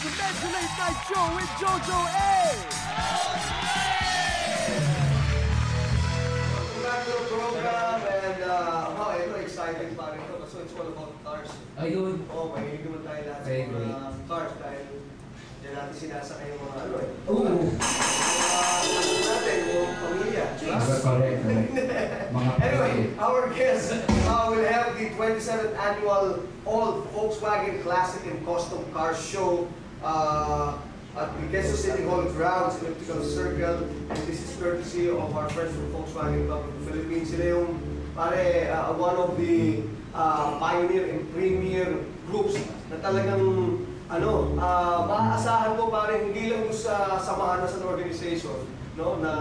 the Medyo Late Night Show with Jojo A! Welcome back to the program and ito exciting pa rin ito kasi it's all about cars. Ayun. Oo, mahilig naman tayo lahat sa mga cars dahil dyan natin sinasakay yung mga ano eh. Oo. Natin, yung pamilya. Correct. Anyway, our guest will have the 27th annual All Volkswagen Classic and Custom Car Show at the Quezon City Hall grounds, Elliptical Circle, and this is courtesy of our friends from Volkswagen Club of the Philippines. Sila yung one of the pioneer and premier groups na talagang maaasahan ko hindi lang sa samahan na sa organization, no, na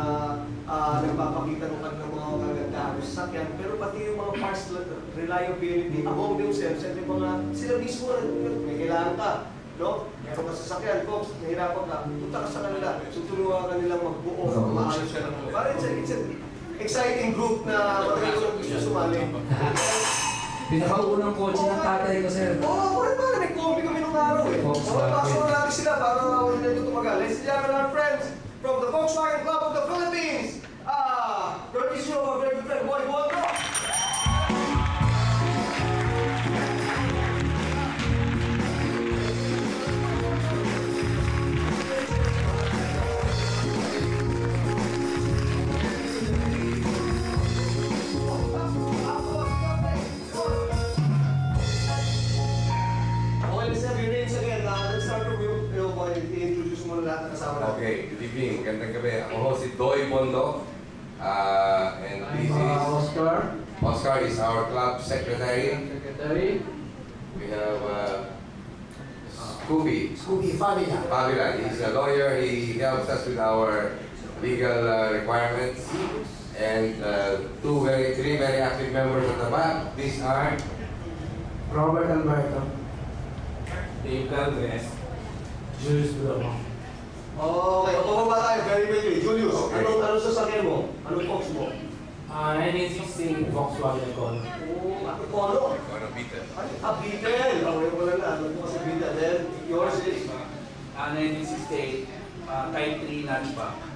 nagpapakita ng kanilang mga kagandahan sa sasakyan, pero pati yung mga parts reliability among themselves at yung mga sila mismo may kailangan ka, no? Meron ka sasakyan, folks, nahirapan ka, punta ka sa kanila, tutulungan ka nilang magbuo, maayos ka lang. Parang it's an exciting group na matagal gusto sumali. Pinakaunang kotse ng tatay ko, sir. Oo, parang may kombi kami nung araw eh. Pasok na natin sila para hindi na tumagal. Ladies and gentlemen, our friends from the Volkswagen Club of the Philippines, courtesy of our very good friend, Boy Bondo. Okay, good evening. Gandang gabi. Ako ho si Doy Bondo. And this is Oscar is our club secretary. We have Scooby Favila. He's a lawyer. He helps us with our legal requirements. And three very active members at the back. These are Robert Alberto, Dave Galvez, Julius Budamon. Okay, upo ba tayo? Very quickly. Julius, Okay. anong sasakyan mo? Anong box mo? 1916 Volkswagen Polo. Polo? Beetle. Beetle. Okay, wala na. Ano po kasi Beetle? Then, yours is? 1968 Type 3 notchback.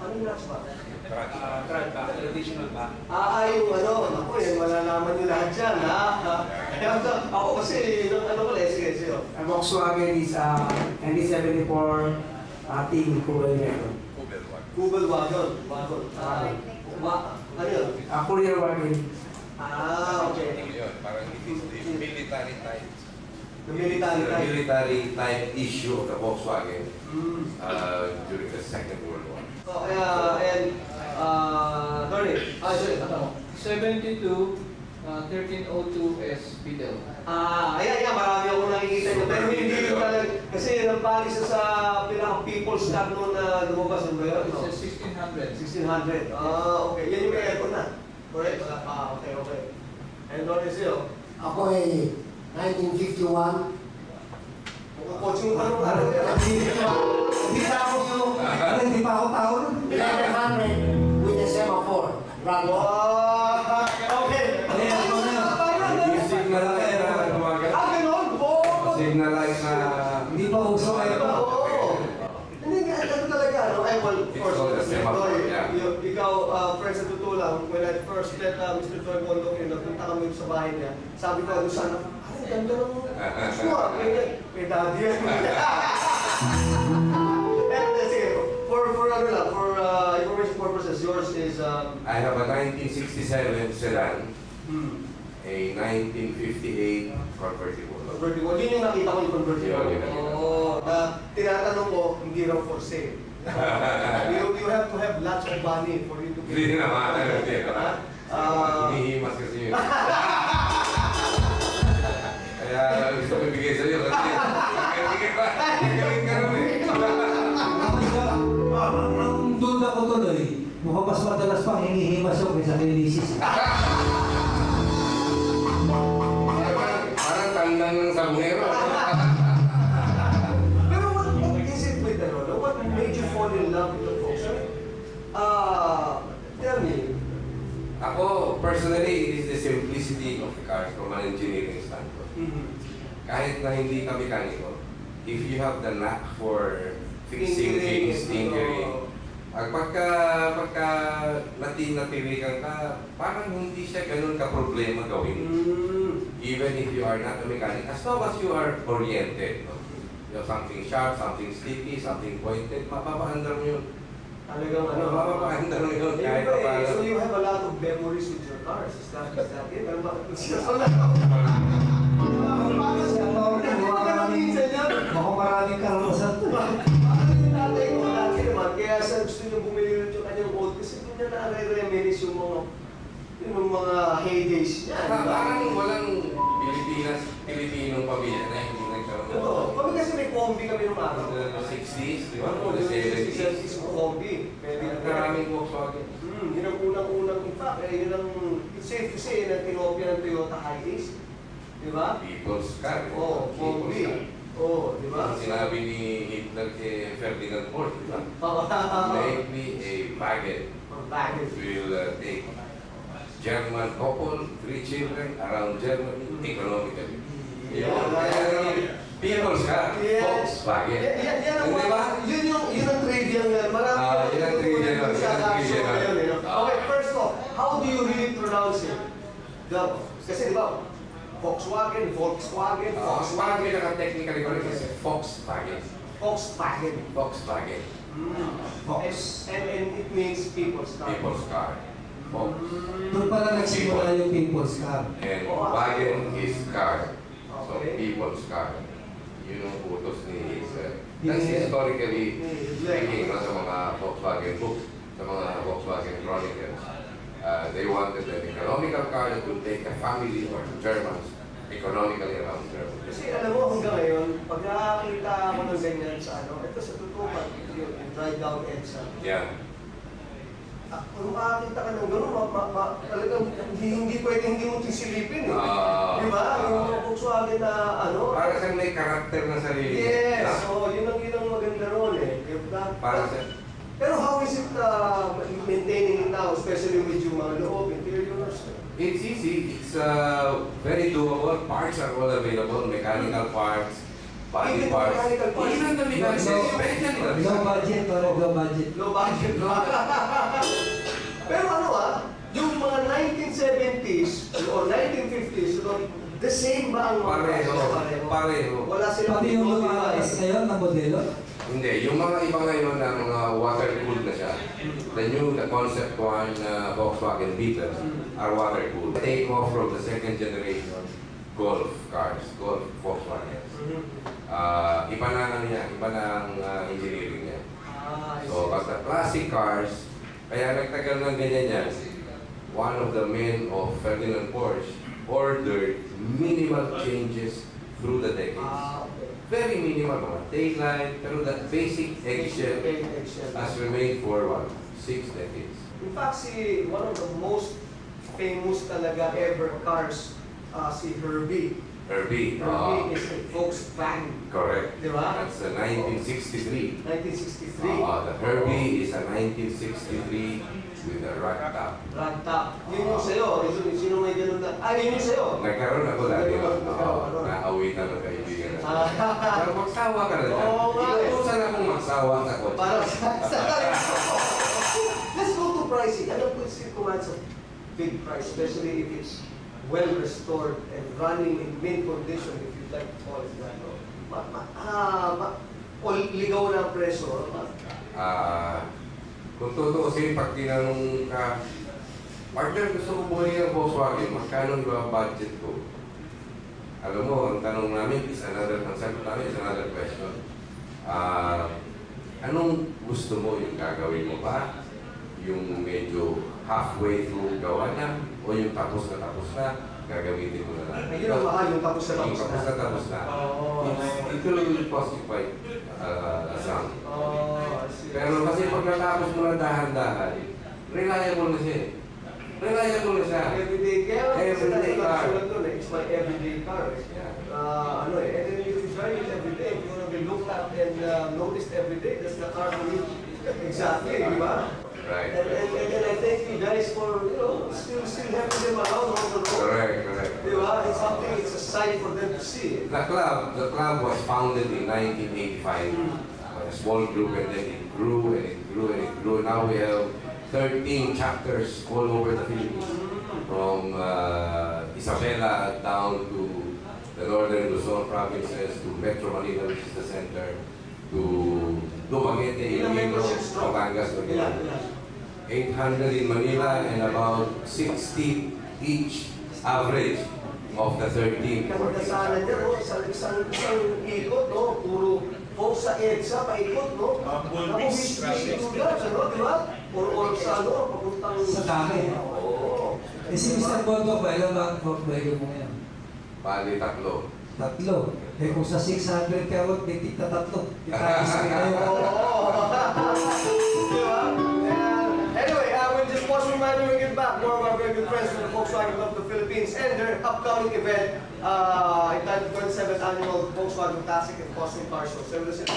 Anong nuts ba? Tradback, additional back. Yung naku yan, malalaman nyo lahat dyan, ha? Kaya ako kasi, sige. Volkswagen is ND74 team Kubelwagen. Kubelwagen. Ano yun? Courier wagon. Okay. Parang it is the military type. The military type issue of the Volkswagen during the Second World War. Tony, sorry, 72, 1302S Beetle. Ayan, marami akong nakikita nyo. Pero hindi yun talaga. Kasi yung palis sa pinaka-people's club noon na lumabas. Ano ba yun? It's a 1600. 1600. Okay. Yan yung may aircon na. Correct? Okay. And Tony, sa'yo? Ako ay 1951. Mukhang kotse mo parang Hindi pa ako tao nun. 1100 with a semaphore. Run. Okay. Signalize na gumagal. Ganon? Signalize na Hindi pa uso kayo. Hindi nga, talaga, no? Well, of course, ikaw, friends sa totoo lang, when I first met Mr. Toy Bondo, nagpunta kami sa bahay niya, sabi ko, sana, ganda ng suwa, may daddy yan. Sige, for information purposes, yours is... I have a 1967 sedan, a 1958 convertible. Convertible. Yun yung nakita ko yung convertible. Tinatanong ko, hindi raw for sale. You have to have lots of money for you to get. Hindi naman. Hinihimas kasi yun. Kaya gusto ko ibigay sa'yo kasi bigay pa. Galing ka naman eh. Ang duda ko tuloy, mukhang mas madalas pang hinihimas yung kaysa kinisis. Parang tandang ng sabungero. Pero what is it with what made you fall in love with the Volkswagen? Tell me. Ako, personally, it is the simplicity of the cars from an engineering standpoint. Kahit na hindi ka mekaniko, if you have the knack for fixing things, tinkering, pagka natirikan ka, parang hindi siya ganun ka-problema gawin. Even if you are not a mechanic, as long as you are oriented. No? You have something sharp, something sticky, something pointed, mapapaandar mo yun. Talagang Mapapaandar mo yun. Kahit Anyway, so paano. you have a lot of memories with your cars. Is that it? Pero bakit siya wala? Mukhang maraming karanasan to. Parang yung tatay ko dati naman, kaya sa gusto niyo bumili rin yung kanyang gold kasi doon niya na-reminisce yung mga heydays niya. di ba? Parang walang Pilipinong pamilya na hindi nagkaroon. Ito, kami kasi may combi kami nung araw. The 60s, di ba? Ano, The yung 70s. 60s combi. Pwede na Maraming Volkswagen. Yun ang unang-unang, in fact, yun ang, it's safe to say, na tinopia ng Toyota Hiace. Di ba? People's car. Oo, People's combi. car. Oo, di ba? Ang sinabi ni Hitler kay Ferdinand Porsche, di ba? Make Make me a wagon. baggage. Will take German couple, 3 children around Germany economically. People's car, Volkswagen. Yan ang Di ba? yun ang trivia ngayon. Marami Yun ang trivia ngayon. Okay, first off, how do you really pronounce it? Kasi di ba, Volkswagen. Parang pinaka-technically correct is Volkswagen. Volkswagen. Volkswagen. And it means people's car. People's car. Volks. Doon pala nagsimula yung people's car. And wagon is car. So Okay. people's car. Yun ang utos ni Hitler. That's historically speaking sa mga Volkswagen books, sa mga Volkswagen Chronicles. They wanted an economical car that would take a family or Germans economically around Germany. Kasi alam mo, hanggang ngayon, pag nakakita ako ng ganyan sa ito sa totoo pa, yung drive down EDSA. Yeah. Kung makakita ka ng gano'n, talagang hindi pwede hindi mo tisilipin eh. Di ba? Yung mga Volkswagen na Para sa may karakter na sarili. Yes, so yun ang maganda ron eh. Diba? Para sa... Pero how is it maintaining it now, especially with yung mga loob, interiors? It's easy. It's very doable. Parts are all available. Mechanical parts, body Even parts. mechanical parts. Even the mechanical especially the Low budget, parang low budget. Low budget. Pero yung mga 1970s or 1950s, the same ba ang mga Pareho. Wala silang Pati yung lumakas ngayon na modelo. Hindi. Yung mga iba ngayon na mga water-cooled na siya. The concept one Volkswagen Beetles are water-cooled. Take off from the second generation Golf cars, Golf Volkswagen. Iba na ano niya, iba na ang engineering niya. So, basta classic cars, kaya nagtagal ng ganyan yan. One of the men of Ferdinand Porsche ordered minimal changes through the decades. Very minimal, mga taillight, pero that basic eggshell has remained for 6 decades. In fact, one of the most famous talaga ever cars, si Herbie. Herbie. Herbie is a Volkswagen. Correct. Di ba? That's a 1963. 1963. The Herbie is a 1963 with a rag top. Rag top. Yun yung sa'yo. Sino may ganun na? Yun yung sa'yo. Nagkaroon ako dati. Nagkaroon. Naawitan ng kaibigan. Ah. Pero magsawa ka na dyan. Oo nga eh. Inuusan akong magsawa sa kotse. Para sa Let's go to pricing. Alam ko still commands a big price, especially if it's well restored and running in mint condition, if you'd like to call it that. O ligaw na ang presyo. Kung tutuusin, pag tinanong ka, partner, gusto ko bumili ng Volkswagen, magkano ba budget ko? Alam mo, ang tanong namin is another question. Anong gusto mo yung gagawin mo ba? Yung medyo halfway through gawa na, o yung tapos na, gagamitin mo na lang? Ayun ang mahal, yung tapos na Yung tapos na. It will justify a sum. I see. Pero kasi pag natapos mo na dahan-dahan, reliable na siya. Reliable na siya. Everyday, kaya Everyday car. It's my everyday car. Yeah. And then you drive it every day. If you want to be looked at and noticed every day, that's the car for you. Exactly, di ba? Right. And I thank you guys for, still having them around on the road. Correct. Diba? It's something, it's a sign for them to see. The club was founded in 1985. A small group, and then it grew and it grew and it grew. Now we have 13 chapters all over the Philippines, from Isabela down to the northern Luzon provinces, to Metro Manila, which is the center, to Dumaguete, Iloilo, Batangas, Ilan? 800 in Manila and about 60 each average of the 13. Kasalan niya, no? Isang ikot, no? Puro sa EDSA, paikot, no? Bullmix traffic. Lugar, diba? Or sa, papuntang... Sa dami. Oo. Eh si Mr. Bondo ba, ilan ba ang portfolio mo ngayon? Bali, 3. Tatlo. Eh kung sa 600 ka, huwag may tigta tatlo. Di tayo isa kayo. Diba? Anyway, we'll just pause for a moment and get back. More of our very good friends from the Volkswagen of the Philippines and their upcoming event, entitled 27th Annual Volkswagen Classic and Custom Car Show. So, listen to